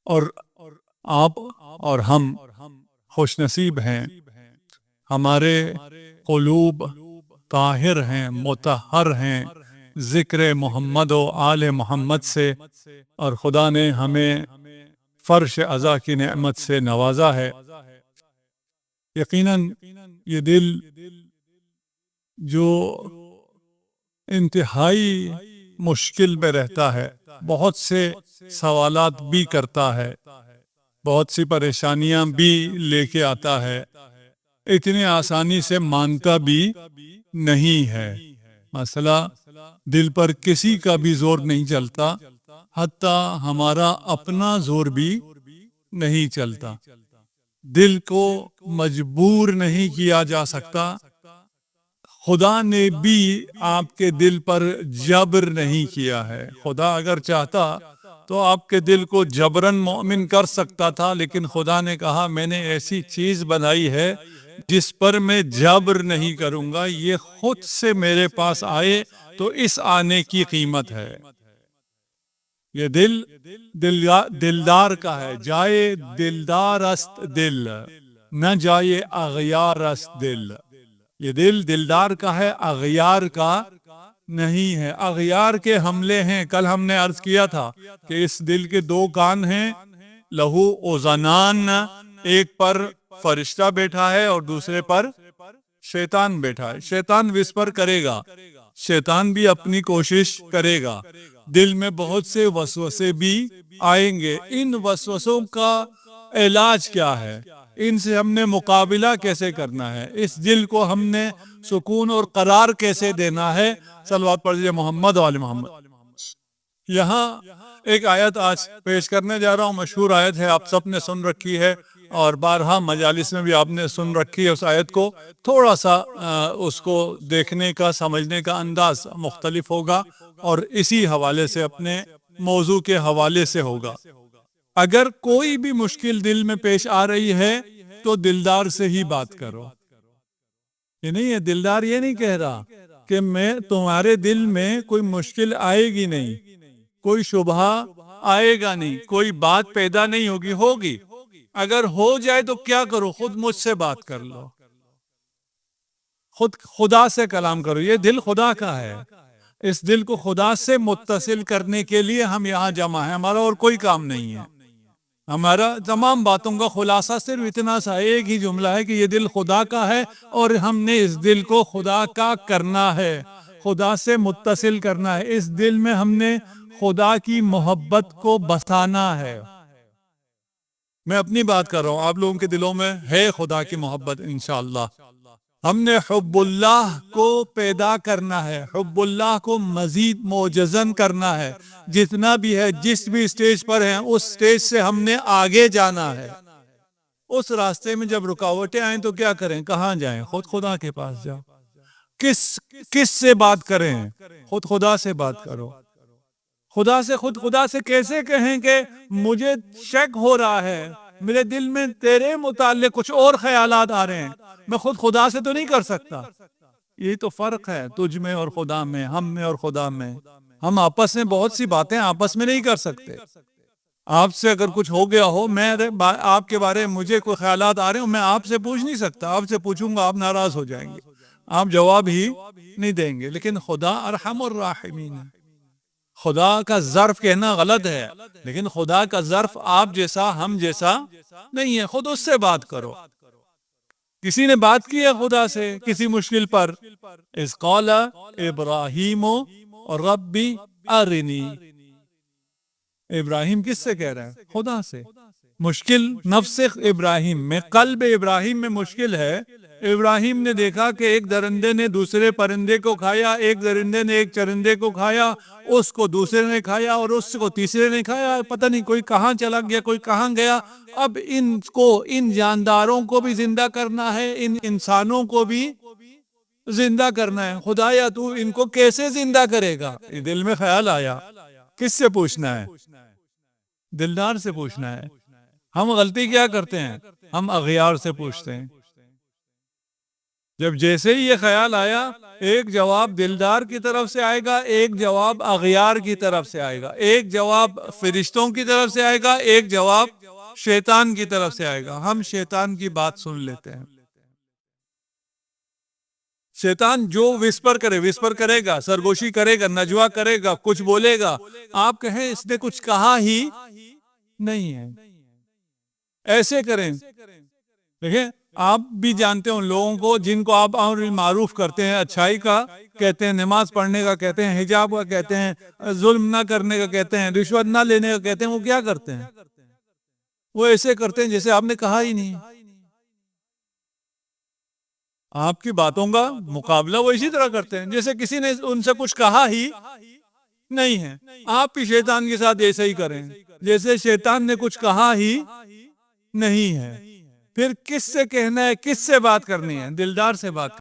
اور آپ اور ہم خوش نصیب ہیں، ہمارے قلوب طاہر ہیں، مطہر ہیں ذکر محمد و آل محمد سے، اور خدا نے ہمیں فرش عزا کی نعمت سے نوازا ہے۔ یقیناً یہ دل جو انتہائی مشکل میں رہتا ہے، بہت سے سوالات بھی کرتا ہے، بہت سی پریشانیاں بھی لے کے آتا ہے، اتنی آسانی سے مانتا بھی نہیں ہے۔ مسئلہ دل پر کسی کا بھی زور نہیں چلتا، حتیٰ ہمارا اپنا زور بھی نہیں چلتا۔ دل کو مجبور نہیں کیا جا سکتا، خدا نے بھی آپ کے دل پر جبر نہیں کیا ہے۔ خدا اگر چاہتا تو آپ کے دل کو جبرن مومن کر سکتا تھا، لیکن خدا نے کہا میں نے ایسی چیز بنائی ہے جس پر میں جبر نہیں کروں گا، یہ خود سے میرے پاس آئے تو اس آنے کی قیمت ہے۔ یہ دلدار کا ہے، جائے دلدار است دل، نہ جائے اغیار است دل۔ یہ دل دلدار کا ہے، اغیار کا نہیں ہے۔ اغیار کے حملے ہیں، کل ہم نے عرض کیا تھا کہ اس دل کے دو کان ہیں، لہو اذنان، ایک پر فرشتہ بیٹھا ہے اور دوسرے پر شیطان بیٹھا ہے۔ شیطان وسپر کرے گا، شیطان بھی اپنی کوشش کرے گا، دل میں بہت سے وسوسے بھی آئیں گے۔ ان وسوسوں کا علاج کیا ہے؟ ان سے ہم نے مقابلہ کیسے کرنا ہے؟ اس دل کو ہم نے سکون اور قرار کیسے دینا ہے؟ صلوات پڑھیے محمد و آل محمد۔ یہاں ایک آیت آج پیش کرنے جا رہا ہوں، مشہور آیت ہے، آپ سب نے سن رکھی ہے اور بارہا مجالس میں بھی آپ نے سن رکھی ہے۔ اس آیت کو تھوڑا سا اس کو دیکھنے کا، سمجھنے کا انداز مختلف ہوگا اور اسی حوالے سے اپنے موضوع کے حوالے سے ہوگا۔ اگر کوئی بھی مشکل دل میں پیش آ رہی ہے تو دلدار سے ہی بات کرو۔ یہ نہیں ہے، دلدار یہ نہیں کہہ رہا کہ میں تمہارے دل میں کوئی مشکل آئے گی نہیں، کوئی شبہ آئے گا نہیں، کوئی بات پیدا نہیں ہوگی۔ اگر ہو جائے تو کیا کرو؟ خود مجھ سے بات کر لو، خود خدا سے کلام کرو۔ یہ دل خدا کا ہے، اس دل کو خدا سے متصل کرنے کے لیے ہم یہاں جمع ہیں، ہمارا اور کوئی کام نہیں ہے۔ ہمارا تمام باتوں کا خلاصہ صرف اتنا سا ایک ہی جملہ ہے کہ یہ دل خدا کا ہے اور ہم نے اس دل کو خدا کا کرنا ہے، خدا سے متصل کرنا ہے۔ اس دل میں ہم نے خدا کی محبت کو بسانا ہے۔ میں اپنی بات کر رہا ہوں، آپ لوگوں کے دلوں میں ہے خدا کی محبت انشاءاللہ۔ ہم نے حب اللہ کو پیدا کرنا ہے، حب اللہ کو مزید معجزن کرنا ہے۔ جتنا بھی ہے، جس بھی اسٹیج پر ہیں، اس اسٹیج سے ہم نے آگے جانا ہے۔ اس راستے میں جب رکاوٹیں آئیں تو کیا کریں؟ کہاں جائیں؟ خود خدا کے پاس جاؤ۔ کس سے بات کریں؟ خود خدا سے بات کرو۔ خدا سے کیسے کہیں کہ مجھے شک ہو رہا ہے، میرے دل میں تیرے متعلق کچھ اور خیالات آ رہے ہیں، میں خود خدا سے تو نہیں کر سکتا۔ یہی تو فرق ہے تجھ میں اور خدا میں، ہم میں اور خدا میں۔ ہم آپس میں بہت سی باتیں آپس میں نہیں کر سکتے۔ آپ سے اگر کچھ ہو گیا ہو، میں آپ کے بارے میں مجھے کوئی خیالات آ رہے ہوں، میں آپ سے پوچھ نہیں سکتا۔ آپ سے پوچھوں گا آپ ناراض ہو جائیں گے، آپ جواب ہی نہیں دیں گے۔ لیکن خدا ارحم الراحمین ہے۔ خدا کا ظرف کہنا غلط ہے، لیکن خدا کا ظرف آپ جیسا ہم جیسا نہیں ہے۔ خود اس سے بات کرو۔ کسی نے بات کی ہے خدا سے کسی مشکل پر؟ اذ قال ابراہیم ربی ارنی، ابراہیم کس سے کہہ رہا ہے؟ خدا سے۔ مشکل نفس ابراہیم میں، قلب ابراہیم میں مشکل ہے۔ ابراہیم نے دیکھا کہ ایک درندے نے دوسرے پرندے کو کھایا، ایک درندے نے ایک چرندے کو کھایا، اس کو دوسرے نے کھایا اور اس کو تیسرے نے کھایا، پتہ نہیں کوئی کہاں چلا گیا، کوئی کہاں گیا۔ اب ان جانداروں کو بھی زندہ کرنا ہے، ان انسانوں کو بھی زندہ کرنا ہے۔ خدایا تو ان کو کیسے زندہ کرے گا؟ یہ دل میں خیال آیا۔ کس سے پوچھنا ہے؟ دلدار سے پوچھنا ہے۔ ہم غلطی کیا کرتے ہیں؟ ہم اغیار سے پوچھتے ہیں۔ جب جیسے ہی یہ خیال آیا، ایک جواب دلدار کی طرف سے آئے گا، ایک جواب اغیار کی طرف سے آئے گا، ایک جواب فرشتوں کی طرف سے آئے گا، ایک جواب شیطان کی طرف سے آئے گا۔ ہم شیطان کی بات سن لیتے ہیں۔ شیطان جو وسپر کرے گا، سرگوشی کرے گا، نجوا کرے گا، کچھ بولے گا، آپ کہیں اس نے کچھ کہا ہی نہیں ہے، ایسے کریں۔ دیکھیں، آپ بھی جانتے ہیں ان لوگوں کو جن کو آپ امر بالمعروف کرتے ہیں، اچھائی کا کہتے ہیں، نماز پڑھنے کا کہتے ہیں، حجاب کا کہتے ہیں، ظلم نہ کرنے کا کہتے ہیں، رشوت نہ لینے کا کہتے ہیں، وہ کیا کرتے ہیں؟ وہ ایسے کرتے ہیں جیسے آپ نے کہا ہی نہیں۔ آپ کی باتوں کا مقابلہ وہ اسی طرح کرتے ہیں جیسے کسی نے ان سے کچھ کہا ہی نہیں ہے۔ آپ بھی شیطان کے ساتھ ایسے ہی کریں جیسے شیطان نے کچھ کہا ہی نہیں ہے۔ پھر کس سے کہنا ہے، کس سے بات کرنی ہے؟ دلدار سے بات